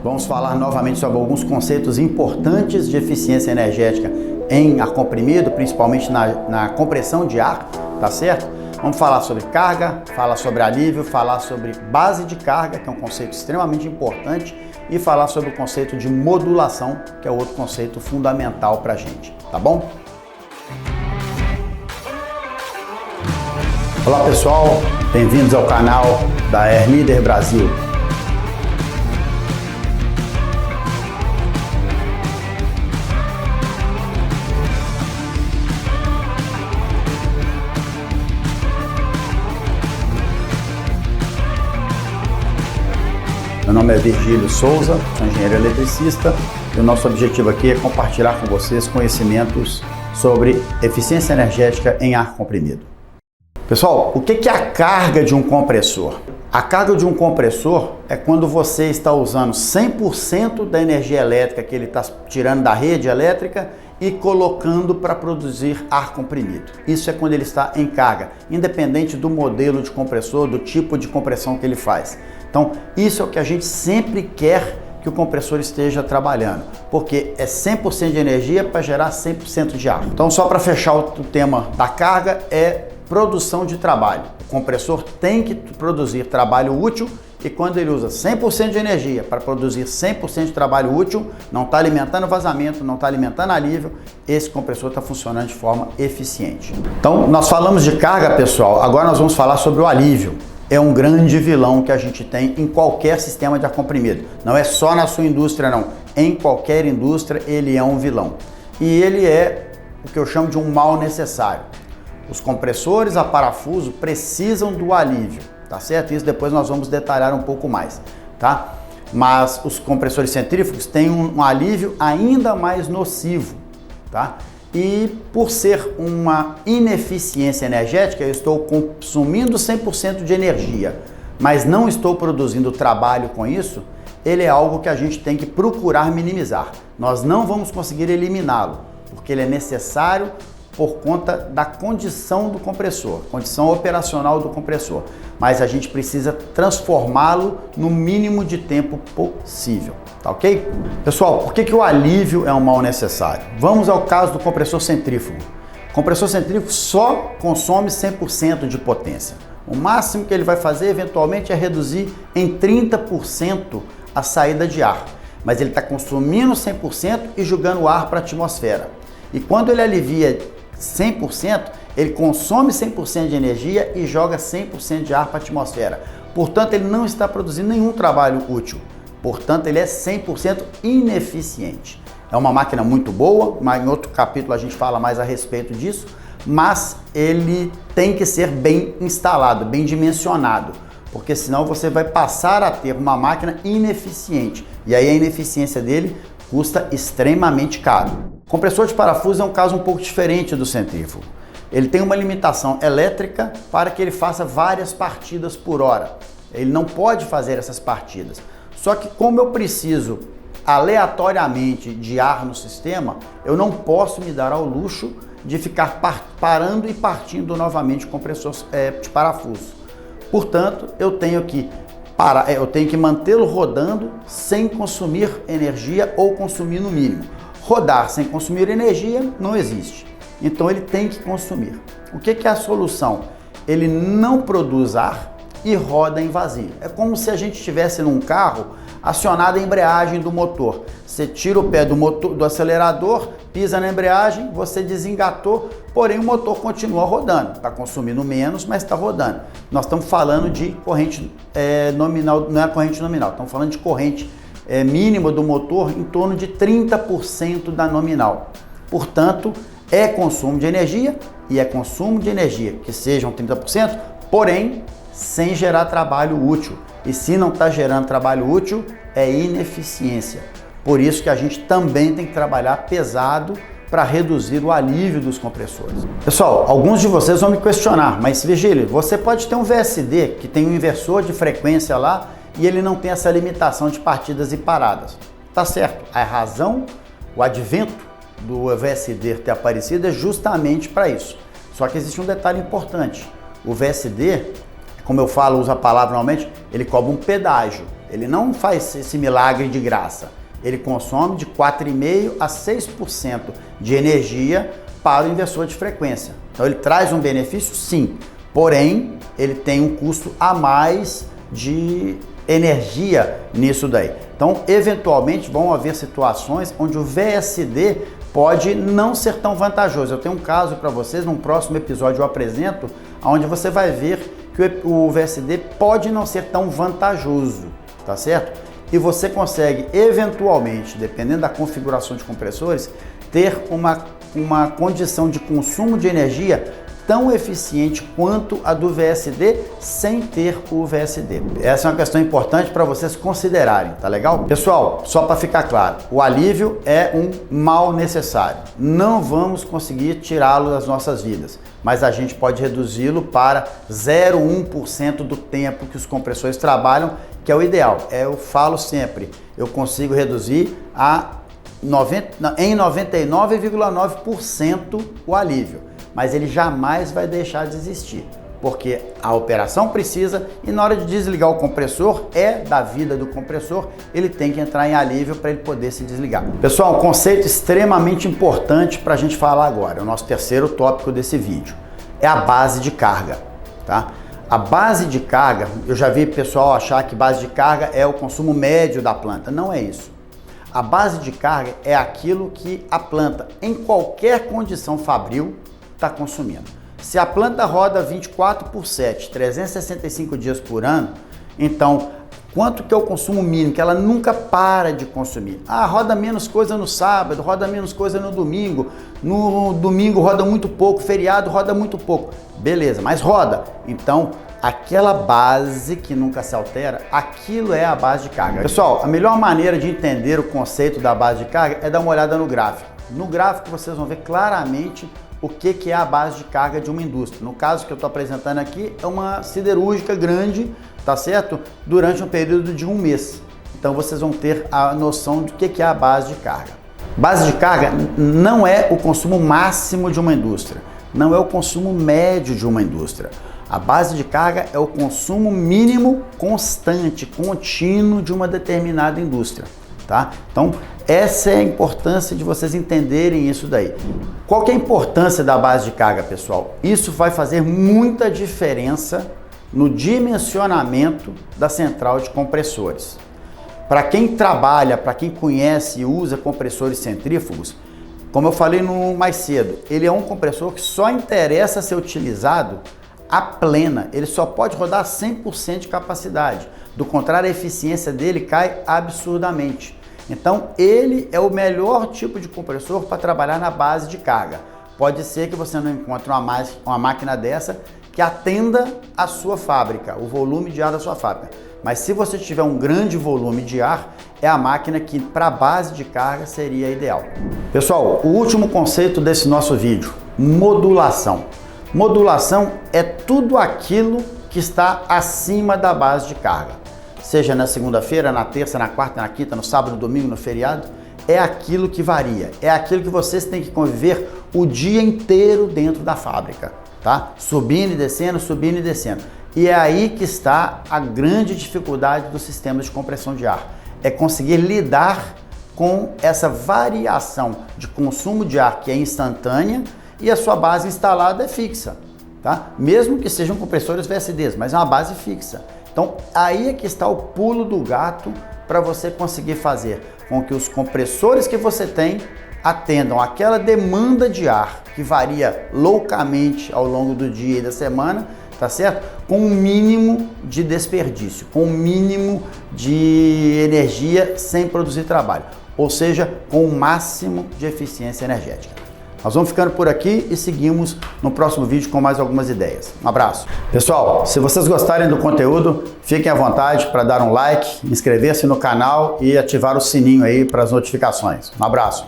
Vamos falar novamente sobre alguns conceitos importantes de eficiência energética em ar comprimido, principalmente na compressão de ar, tá certo? Vamos falar sobre carga, falar sobre alívio, falar sobre base de carga, que é um conceito extremamente importante, e falar sobre o conceito de modulação, que é outro conceito fundamental para a gente, tá bom? Olá pessoal, bem-vindos ao canal da Air Leader Brasil. Meu nome é Virgílio Souza, sou engenheiro eletricista e o nosso objetivo aqui é compartilhar com vocês conhecimentos sobre eficiência energética em ar comprimido. Pessoal, o que é a carga de um compressor? A carga de um compressor é quando você está usando 100% da energia elétrica que ele está tirando da rede elétrica e colocando para produzir ar comprimido. Isso é quando ele está em carga, independente do modelo de compressor, do tipo de compressão que ele faz. Então, isso é o que a gente sempre quer que o compressor esteja trabalhando, porque é 100% de energia para gerar 100% de ar. Então, só para fechar o tema da carga, é produção de trabalho. O compressor tem que produzir trabalho útil e quando ele usa 100% de energia para produzir 100% de trabalho útil, não está alimentando vazamento, não está alimentando alívio, esse compressor está funcionando de forma eficiente. Então, nós falamos de carga, pessoal, agora nós vamos falar sobre o alívio. É um grande vilão que a gente tem em qualquer sistema de ar comprimido. Não é só na sua indústria, não. Em qualquer indústria, ele é um vilão. E ele é o que eu chamo de um mal necessário. Os compressores a parafuso precisam do alívio, tá certo? Isso depois nós vamos detalhar um pouco mais, tá? Mas os compressores centrífugos têm um alívio ainda mais nocivo, tá? E por ser uma ineficiência energética, eu estou consumindo 100% de energia, mas não estou produzindo trabalho com isso, ele é algo que a gente tem que procurar minimizar. Nós não vamos conseguir eliminá-lo, porque ele é necessário por conta da condição do compressor, condição operacional do compressor, mas a gente precisa transformá-lo no mínimo de tempo possível, tá ok? Pessoal, por que o alívio é um mal necessário? Vamos ao caso do compressor centrífugo. O compressor centrífugo só consome 100% de potência. O máximo que ele vai fazer, eventualmente, é reduzir em 30% a saída de ar, mas ele está consumindo 100% e jogando ar para a atmosfera. E quando ele alivia 100%, ele consome 100% de energia e joga 100% de ar para a atmosfera. Portanto, ele não está produzindo nenhum trabalho útil. Portanto, ele é 100% ineficiente. É uma máquina muito boa, mas em outro capítulo a gente fala mais a respeito disso, mas ele tem que ser bem instalado, bem dimensionado, porque senão você vai passar a ter uma máquina ineficiente. E aí a ineficiência dele custa extremamente caro. O compressor de parafuso é um caso um pouco diferente do centrífugo. Ele tem uma limitação elétrica para que ele faça várias partidas por hora. Ele não pode fazer essas partidas. Só que como eu preciso aleatoriamente de ar no sistema, eu não posso me dar ao luxo de ficar parando e partindo novamente o compressor de parafuso. Portanto, eu tenho que mantê-lo rodando sem consumir energia ou consumir no mínimo. Rodar sem consumir energia não existe, então ele tem que consumir. O que é a solução? Ele não produz ar e roda em vazio. É como se a gente estivesse num carro acionado a embreagem do motor. Você tira o pé do acelerador, pisa na embreagem, você desengatou, porém o motor continua rodando. Está consumindo menos, mas está rodando. Nós estamos falando de corrente nominal, não é corrente nominal, estamos falando de corrente mínima do motor em torno de 30% da nominal. Portanto, é consumo de energia e é consumo de energia que sejam 30%, porém, sem gerar trabalho útil. E se não está gerando trabalho útil, é ineficiência. Por isso que a gente também tem que trabalhar pesado para reduzir o alívio dos compressores. Pessoal, alguns de vocês vão me questionar, mas Virgílio, você pode ter um VSD que tem um inversor de frequência lá e ele não tem essa limitação de partidas e paradas. Tá certo, a razão, o advento do VSD ter aparecido é justamente para isso. Só que existe um detalhe importante. O VSD, como eu falo, uso a palavra normalmente, ele cobra um pedágio. Ele não faz esse milagre de graça. Ele consome de 4,5% a 6% de energia para o inversor de frequência. Então ele traz um benefício, sim, porém ele tem um custo a mais de energia nisso daí. Então, eventualmente vão haver situações onde o VSD pode não ser tão vantajoso. Eu tenho um caso para vocês, num próximo episódio eu apresento, onde você vai ver que o VSD pode não ser tão vantajoso, tá certo? E você consegue, eventualmente, dependendo da configuração de compressores, ter uma condição de consumo de energia tão eficiente quanto a do VSD sem ter o VSD. Essa é uma questão importante para vocês considerarem, tá legal? Pessoal, só para ficar claro, o alívio é um mal necessário. Não vamos conseguir tirá-lo das nossas vidas, mas a gente pode reduzi-lo para 0,1% do tempo que os compressores trabalham, que é o ideal. Eu falo sempre, eu consigo reduzir em 99,9% o alívio. Mas ele jamais vai deixar de existir, porque a operação precisa e na hora de desligar o compressor, é da vida do compressor, ele tem que entrar em alívio para ele poder se desligar. Pessoal, um conceito extremamente importante para a gente falar agora, é o nosso terceiro tópico desse vídeo, é a base de carga, tá? A base de carga, eu já vi pessoal achar que base de carga é o consumo médio da planta, não é isso. A base de carga é aquilo que a planta, em qualquer condição fabril, está consumindo. Se a planta roda 24/7, 365 dias por ano, então quanto que é o consumo mínimo, que ela nunca para de consumir? Ah, roda menos coisa no sábado, roda menos coisa no domingo roda muito pouco, feriado roda muito pouco. Beleza, mas roda. Então, aquela base que nunca se altera, aquilo é a base de carga. Pessoal, a melhor maneira de entender o conceito da base de carga é dar uma olhada no gráfico. No gráfico vocês vão ver claramente o que é a base de carga de uma indústria. No caso que eu estou apresentando aqui, é uma siderúrgica grande, tá certo? Durante um período de um mês. Então vocês vão ter a noção do que é a base de carga. Base de carga não é o consumo máximo de uma indústria, não é o consumo médio de uma indústria. A base de carga é o consumo mínimo constante, contínuo de uma determinada indústria, tá? Então, essa é a importância de vocês entenderem isso daí. Qual que é a importância da base de carga, pessoal? Isso vai fazer muita diferença no dimensionamento da central de compressores. Para quem trabalha, para quem conhece e usa compressores centrífugos, como eu falei mais cedo, ele é um compressor que só interessa ser utilizado a plena. Ele só pode rodar 100% de capacidade. Do contrário, a eficiência dele cai absurdamente. Então, ele é o melhor tipo de compressor para trabalhar na base de carga. Pode ser que você não encontre uma máquina dessa que atenda a sua fábrica, o volume de ar da sua fábrica. Mas se você tiver um grande volume de ar, é a máquina que para base de carga seria ideal. Pessoal, o último conceito desse nosso vídeo, modulação. Modulação é tudo aquilo que está acima da base de carga. Seja na segunda-feira, na terça, na quarta, na quinta, no sábado, no domingo, no feriado, é aquilo que varia, é aquilo que vocês têm que conviver o dia inteiro dentro da fábrica, tá? Subindo e descendo, subindo e descendo. E é aí que está a grande dificuldade do sistema de compressão de ar, é conseguir lidar com essa variação de consumo de ar que é instantânea e a sua base instalada é fixa, tá? Mesmo que sejam compressores VSDs, mas é uma base fixa. Então, aí é que está o pulo do gato para você conseguir fazer com que os compressores que você tem atendam aquela demanda de ar que varia loucamente ao longo do dia e da semana, tá certo? Com um mínimo de desperdício, com um mínimo de energia sem produzir trabalho, ou seja, com o máximo de eficiência energética. Nós vamos ficando por aqui e seguimos no próximo vídeo com mais algumas ideias. Um abraço. Pessoal, se vocês gostarem do conteúdo, fiquem à vontade para dar um like, inscrever-se no canal e ativar o sininho aí para as notificações. Um abraço.